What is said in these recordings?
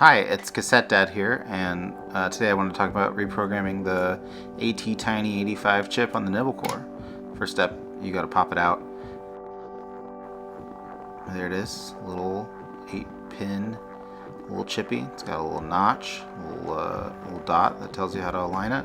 Hi, it's Cassette Dad here, and today I want to talk about reprogramming the ATTiny85 chip on the Nyblcore. First step, you got to pop it out. There it is, little 8-pin, little chippy. It's got a little notch, little dot that tells you how to align it.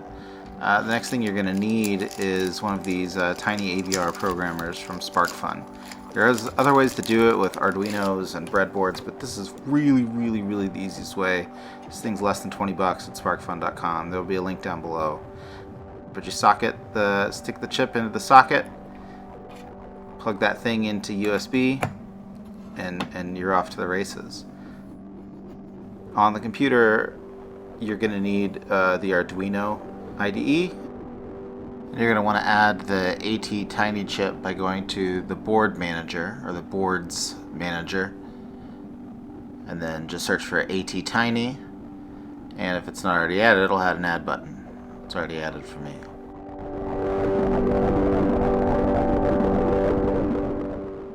The next thing you're going to need is one of these tiny AVR programmers from SparkFun. There's other ways to do it with Arduinos and breadboards, but this is really the easiest way. This thing's less than 20 bucks at sparkfun.com. There'll be a link down below. But you stick the chip into the socket, plug that thing into USB, and you're off to the races. On the computer, you're going to need the Arduino IDE. You're going to want to add the ATTiny chip by going to the board manager, or the boards manager, and then just search for ATTiny, and if it's not already added, it'll have an add button. It's already added for me.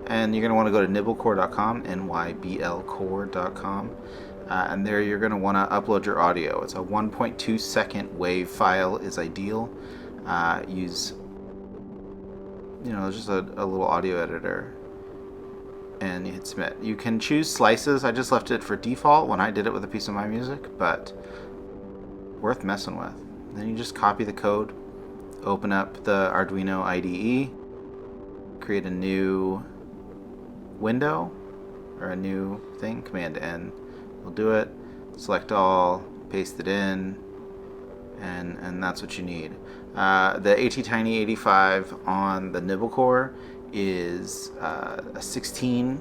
And you're going to want to go to nyblcore.com, nyblcore.com, and there you're going to want to upload your audio. It's a 1.2 second WAV file is ideal. Use just a little audio editor, and you hit submit. You can choose slices. I just left it for default when I did it with a piece of my music, but worth messing with. Then you just copy the code, open up the Arduino IDE, create a new window or a new thing. Command N will do it. Select all, paste it in, and that's what you need. The ATTiny85 on the Nyblcore is a 16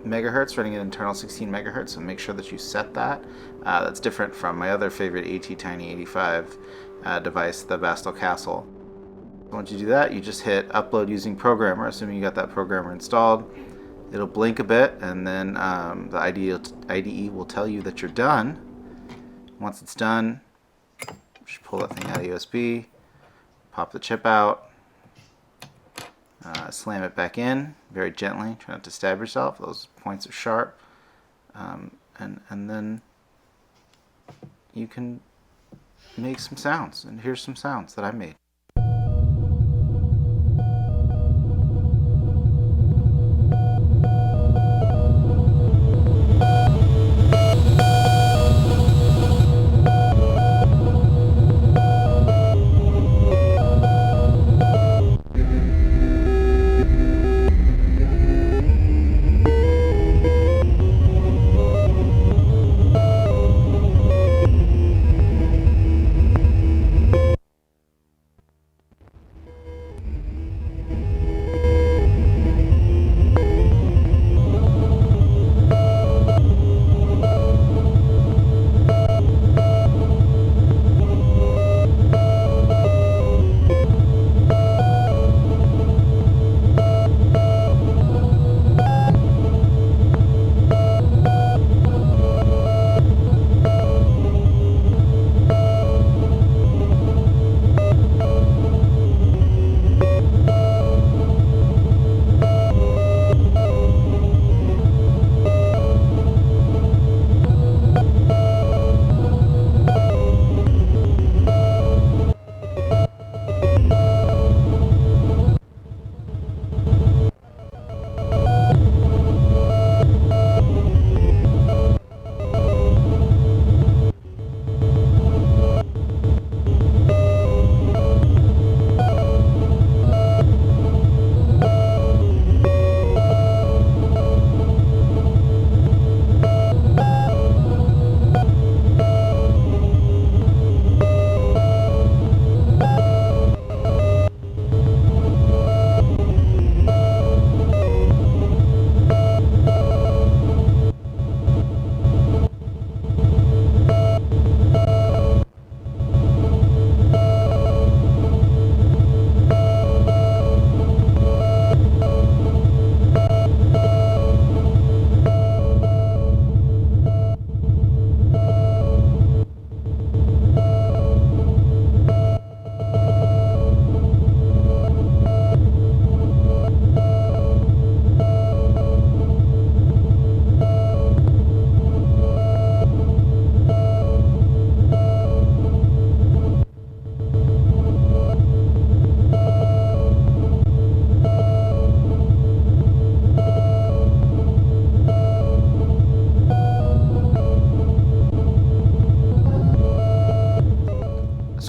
megahertz, running an internal 16 megahertz, so make sure that you set that. That's different from my other favorite ATTiny85 device, the Bastel Castle. Once you do that, you just hit upload using programmer, assuming you got that programmer installed. It'll blink a bit, and then the IDE will tell you that you're done. Once it's done, just pull that thing out of USB, pop the chip out, slam it back in very gently. Try not to stab yourself. Those points are sharp. And then you can make some sounds. And here's some sounds that I made.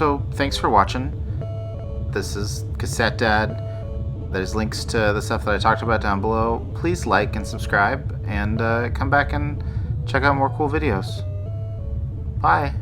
So thanks for watching. This is Cassette Dad. There's links to the stuff that I talked about down below. Please like and subscribe, and come back and check out more cool videos. Bye.